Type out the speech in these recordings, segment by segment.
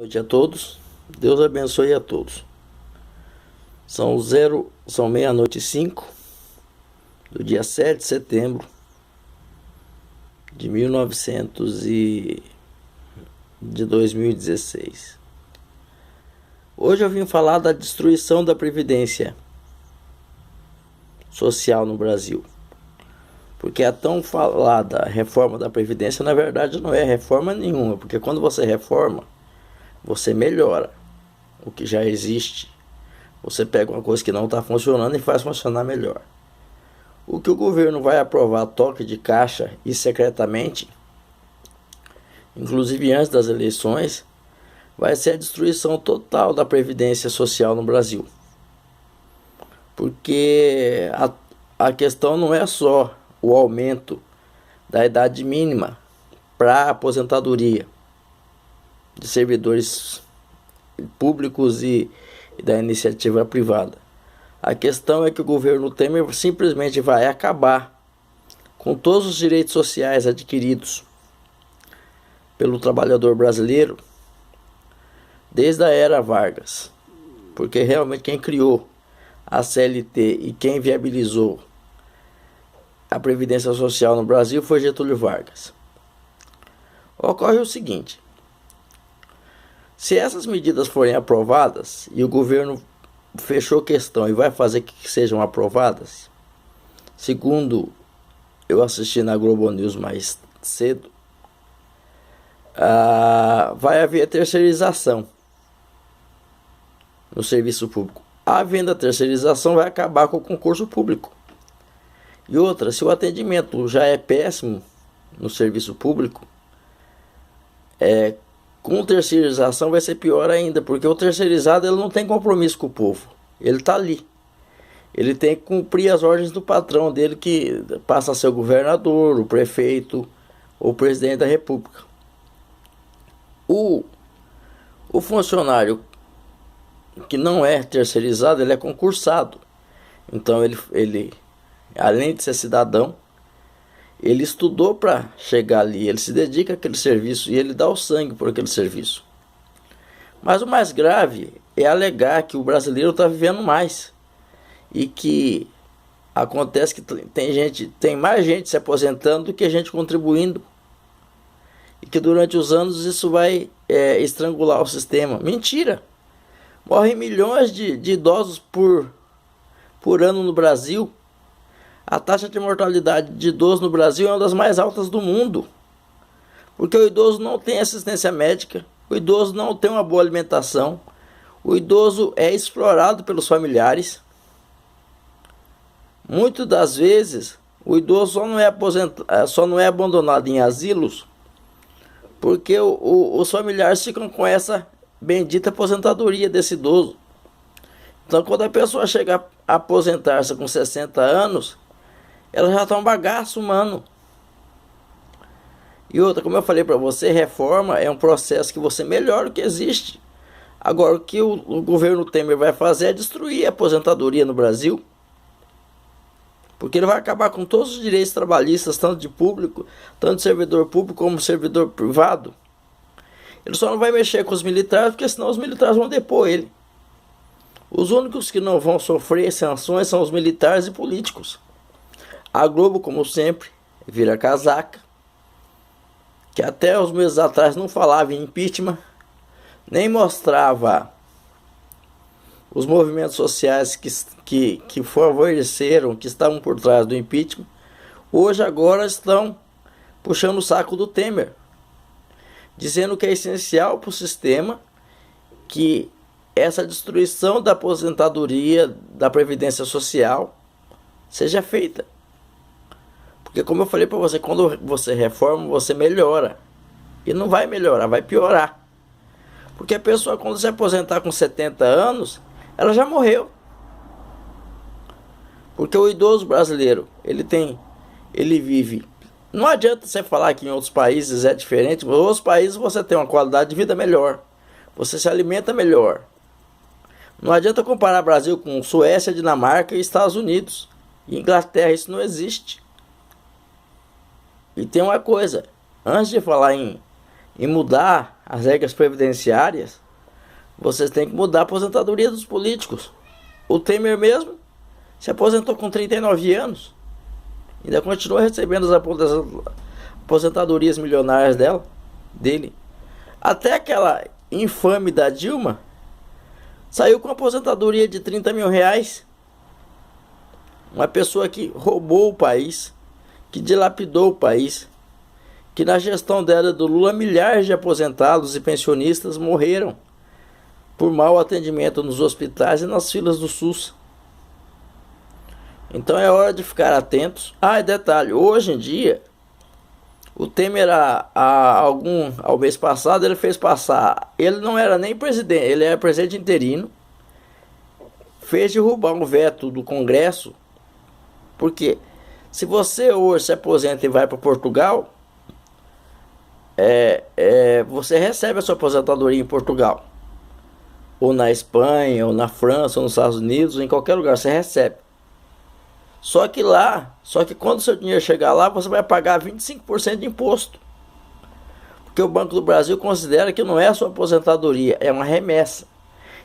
Noite a todos. Deus abençoe a todos. São meia-noite e 5 do dia 7 de setembro de 2016. Hoje eu vim falar da destruição da Previdência Social no Brasil. Porque a tão falada reforma da Previdência, na verdade, não é reforma nenhuma. Porque quando você reforma, você melhora o que já existe. Você pega uma coisa que não está funcionando e faz funcionar melhor. O que o governo vai aprovar toque de caixa e secretamente, inclusive antes das eleições, vai ser a destruição total da Previdência Social no Brasil. Porque a questão não é só o aumento da idade mínima para aposentadoria de servidores públicos e da iniciativa privada. A questão é que o governo Temer simplesmente vai acabar com todos os direitos sociais adquiridos pelo trabalhador brasileiro desde a era Vargas, porque realmente quem criou a CLT e quem viabilizou a Previdência Social no Brasil foi Getúlio Vargas. Ocorre o seguinte: se essas medidas forem aprovadas e o governo fechou questão e vai fazer que sejam aprovadas, segundo eu assisti na Globo News mais cedo, vai haver terceirização no serviço público. Havendo a terceirização, vai acabar com o concurso público. E outra, se o atendimento já é péssimo no serviço público, com terceirização vai ser pior ainda, porque o terceirizado ele não tem compromisso com o povo. Ele está ali. Ele tem que cumprir as ordens do patrão dele, que passa a ser o governador, o prefeito ou o presidente da república. O funcionário que não é terceirizado, ele é concursado. Então ele além de ser cidadão, ele estudou para chegar ali, ele se dedica àquele serviço e ele dá o sangue por aquele serviço. Mas o mais grave é alegar que o brasileiro está vivendo mais e que acontece que tem mais gente se aposentando do que gente contribuindo, e que durante os anos isso vai estrangular o sistema. Mentira! Morrem milhões de idosos por ano no Brasil. A taxa de mortalidade de idosos no Brasil é uma das mais altas do mundo, porque o idoso não tem assistência médica, o idoso não tem uma boa alimentação, o idoso é explorado pelos familiares. Muitas das vezes o idoso só não é abandonado em asilos porque os familiares ficam com essa bendita aposentadoria desse idoso. Então, quando a pessoa chega a aposentar-se com 60 anos, ela já está um bagaço humano. E outra, como eu falei para você, reforma é um processo que você melhora o que existe. Agora, o que o governo Temer vai fazer é destruir a aposentadoria no Brasil, porque ele vai acabar com todos os direitos trabalhistas, tanto de público, tanto de servidor público como servidor privado. Ele só não vai mexer com os militares, porque senão os militares vão depor ele. Os únicos que não vão sofrer sanções são os militares e políticos. A Globo, como sempre, vira casaca, que até uns meses atrás não falava em impeachment, nem mostrava os movimentos sociais que favoreceram, que estavam por trás do impeachment. Hoje, agora, estão puxando o saco do Temer, dizendo que é essencial para o sistema que essa destruição da aposentadoria, da Previdência Social, seja feita. Porque, como eu falei para você, quando você reforma, você melhora. E não vai melhorar, vai piorar. Porque a pessoa, quando se aposentar com 70 anos, ela já morreu. Porque o idoso brasileiro, ele vive. Não adianta você falar que em outros países é diferente, mas em outros países você tem uma qualidade de vida melhor. Você se alimenta melhor. Não adianta comparar Brasil com Suécia, Dinamarca e Estados Unidos. E Inglaterra, isso não existe. E tem uma coisa, antes de falar em mudar as regras previdenciárias, vocês têm que mudar a aposentadoria dos políticos. O Temer mesmo se aposentou com 39 anos. Ainda continua recebendo as aposentadorias milionárias dele. Até aquela infame da Dilma saiu com aposentadoria de 30 mil reais. Uma pessoa que roubou o país, que dilapidou o país, que na gestão dela do Lula milhares de aposentados e pensionistas morreram por mau atendimento nos hospitais e nas filas do SUS. Então é hora de ficar atentos. E detalhe, hoje em dia, o Temer ao mês passado ele fez passar, ele não era nem presidente, ele era presidente interino, fez derrubar um veto do Congresso, porque se você hoje se aposenta e vai para Portugal, você recebe a sua aposentadoria em Portugal, ou na Espanha, ou na França, ou nos Estados Unidos, ou em qualquer lugar, você recebe. Só que quando o seu dinheiro chegar lá, você vai pagar 25% de imposto. Porque o Banco do Brasil considera que não é a sua aposentadoria, é uma remessa.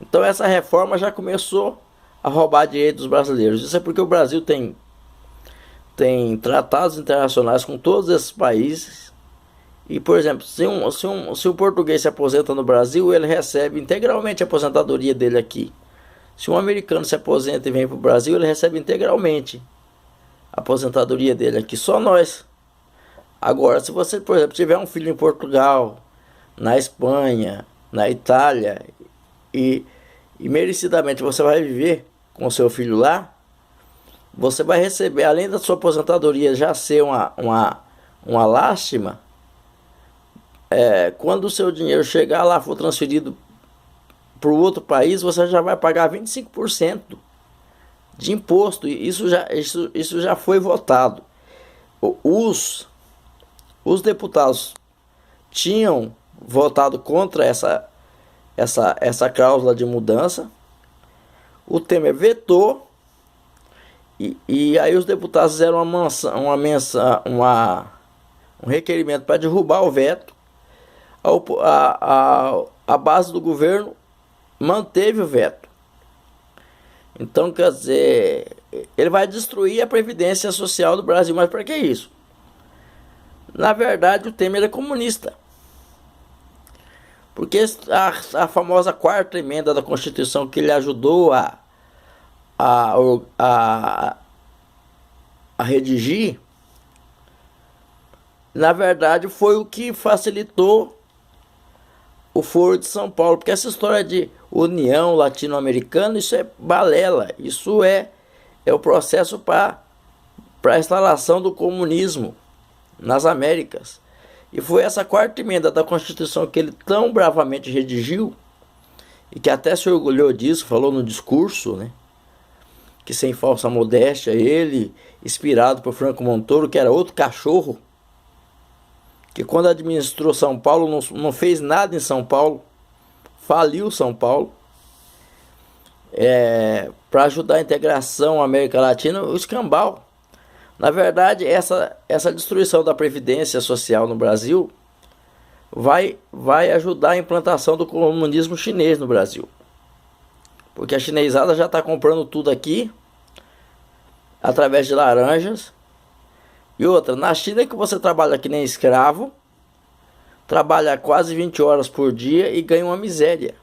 Então essa reforma já começou a roubar direitos dos brasileiros. Isso é porque o Brasil tem tratados internacionais com todos esses países. E, por exemplo, se um português se aposenta no Brasil, ele recebe integralmente a aposentadoria dele aqui. Se um americano se aposenta e vem para o Brasil, ele recebe integralmente a aposentadoria dele aqui. Só nós. Agora, se você, por exemplo, tiver um filho em Portugal, na Espanha, na Itália, e merecidamente você vai viver com o seu filho lá, você vai receber, além da sua aposentadoria já ser uma lástima, quando o seu dinheiro chegar lá, for transferido para o outro país, você já vai pagar 25% de imposto. Isso já foi votado. Os deputados tinham votado contra essa cláusula de mudança. O Temer vetou. E aí os deputados fizeram um requerimento para derrubar o veto. A base do governo manteve o veto. Então, quer dizer, ele vai destruir a Previdência Social do Brasil. Mas para que isso? Na verdade, o Temer é comunista. Porque a famosa quarta emenda da Constituição, que ele ajudou a redigir, na verdade foi o que facilitou o Foro de São Paulo, porque essa história de União Latino-Americana, isso é balela, isso é o processo para a instalação do comunismo nas Américas. E foi essa quarta emenda da Constituição que ele tão bravamente redigiu, e que até se orgulhou disso, falou no discurso, né? Que sem falsa modéstia, ele, inspirado por Franco Montoro, que era outro cachorro, que quando administrou São Paulo não fez nada em São Paulo, faliu São Paulo, para ajudar a integração à América Latina, o escambau. Na verdade, essa destruição da Previdência Social no Brasil vai ajudar a implantação do comunismo chinês no Brasil. Porque a chinesada já está comprando tudo aqui, através de laranjas. E outra, na China que você trabalha que nem escravo, trabalha quase 20 horas por dia e ganha uma miséria.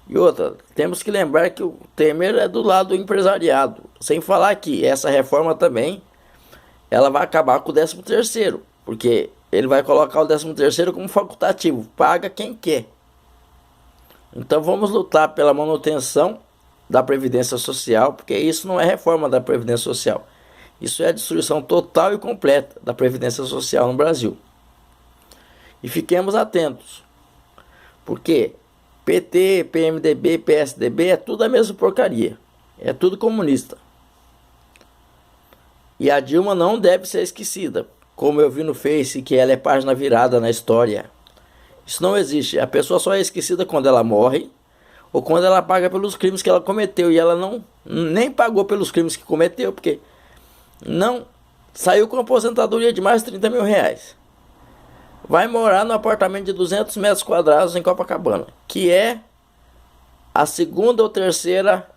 E outra, temos que lembrar que o Temer é do lado do empresariado. Sem falar que essa reforma também, ela vai acabar com o 13º, porque ele vai colocar o 13º como facultativo, paga quem quer. Então vamos lutar pela manutenção da Previdência Social, porque isso não é reforma da Previdência Social. Isso é a destruição total e completa da Previdência Social no Brasil. E fiquemos atentos, porque PT, PMDB, PSDB é tudo a mesma porcaria. É tudo comunista. E a Dilma não deve ser esquecida, como eu vi no Face, que ela é página virada na história. Isso não existe. A pessoa só é esquecida quando ela morre ou quando ela paga pelos crimes que ela cometeu. E ela nem pagou pelos crimes que cometeu, porque não saiu com aposentadoria de mais de 30 mil reais. vai morar no apartamento de 200 metros quadrados em Copacabana, que é a segunda ou terceira,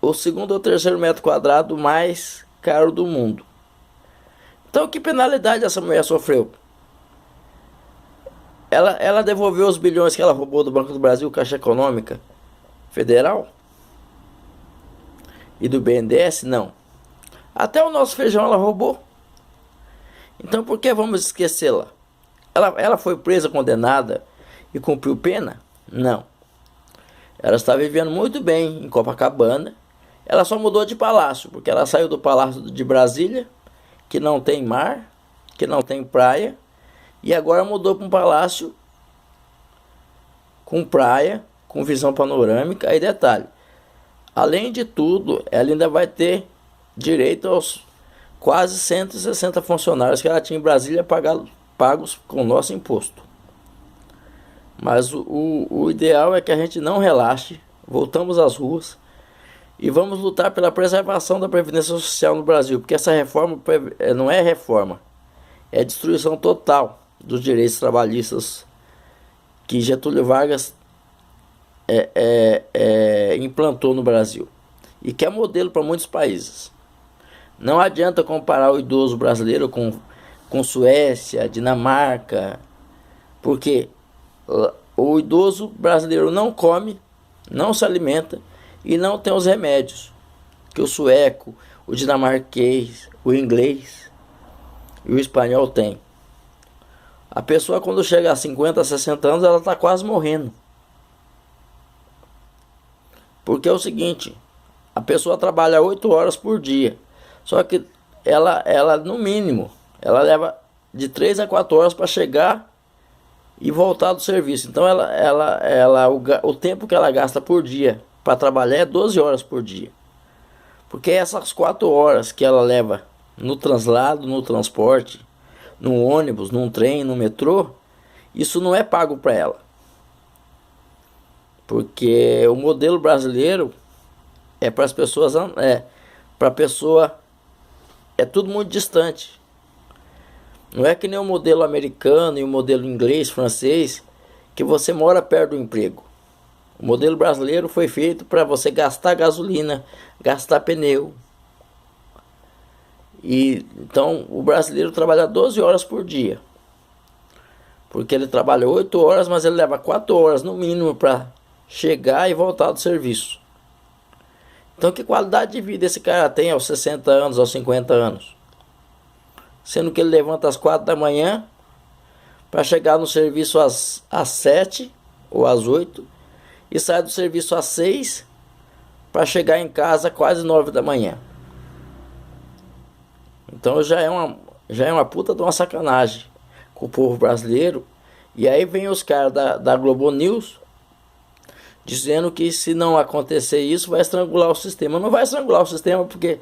o segundo ou terceiro metro quadrado mais caro do mundo. Então, que penalidade essa mulher sofreu? Ela devolveu os bilhões que ela roubou do Banco do Brasil, Caixa Econômica Federal e do BNDES? Não. Até o nosso feijão ela roubou. Então, por que vamos esquecê-la? Ela foi presa, condenada e cumpriu pena? Não. Ela está vivendo muito bem em Copacabana. Ela só mudou de palácio, porque ela saiu do Palácio de Brasília, que não tem mar, que não tem praia, e agora mudou para um palácio com praia, com visão panorâmica. Aí detalhe, além de tudo, ela ainda vai ter direito aos quase 160 funcionários que ela tinha em Brasília pagos com o nosso imposto. Mas o ideal é que a gente não relaxe, voltamos às ruas e vamos lutar pela preservação da Previdência Social no Brasil, porque essa reforma não é reforma, é destruição total dos direitos trabalhistas que Getúlio Vargas implantou no Brasil e que é modelo para muitos países. Não adianta comparar o idoso brasileiro com Suécia, Dinamarca, porque o idoso brasileiro não come, não se alimenta e não tem os remédios que o sueco, o dinamarquês, o inglês e o espanhol tem. A pessoa, quando chega a 50, 60 anos, ela está quase morrendo. Porque é o seguinte, a pessoa trabalha 8 horas por dia, só que ela no mínimo, ela leva de 3 a 4 horas para chegar e voltar do serviço. Então o tempo que ela gasta por dia para trabalhar é 12 horas por dia. Porque essas 4 horas que ela leva no translado, no transporte, no ônibus, num trem, no metrô, isso não é pago para ela. Porque o modelo brasileiro é para as pessoas, para a pessoa, é tudo muito distante. Não é que nem o modelo americano e o modelo inglês, francês, que você mora perto do emprego. O modelo brasileiro foi feito para você gastar gasolina, gastar pneu. E então o brasileiro trabalha 12 horas por dia. Porque ele trabalha 8 horas, mas ele leva 4 horas no mínimo para chegar e voltar do serviço. Então que qualidade de vida esse cara tem aos 60 anos, aos 50 anos? Sendo que ele levanta às 4 da manhã para chegar no serviço às 7 ou às 8 e sai do serviço às 6 para chegar em casa quase 9 da manhã. Então já é uma puta de uma sacanagem com o povo brasileiro. E aí vem os caras da Globo News dizendo que se não acontecer isso vai estrangular o sistema. Não vai estrangular o sistema porque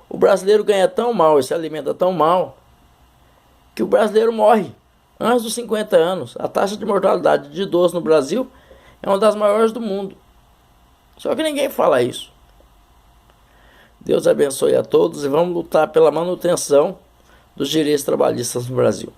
o brasileiro ganha tão mal e se alimenta tão mal que o brasileiro morre antes dos 50 anos. A taxa de mortalidade de idosos no Brasil é uma das maiores do mundo. Só que ninguém fala isso. Deus abençoe a todos e vamos lutar pela manutenção dos direitos trabalhistas no Brasil.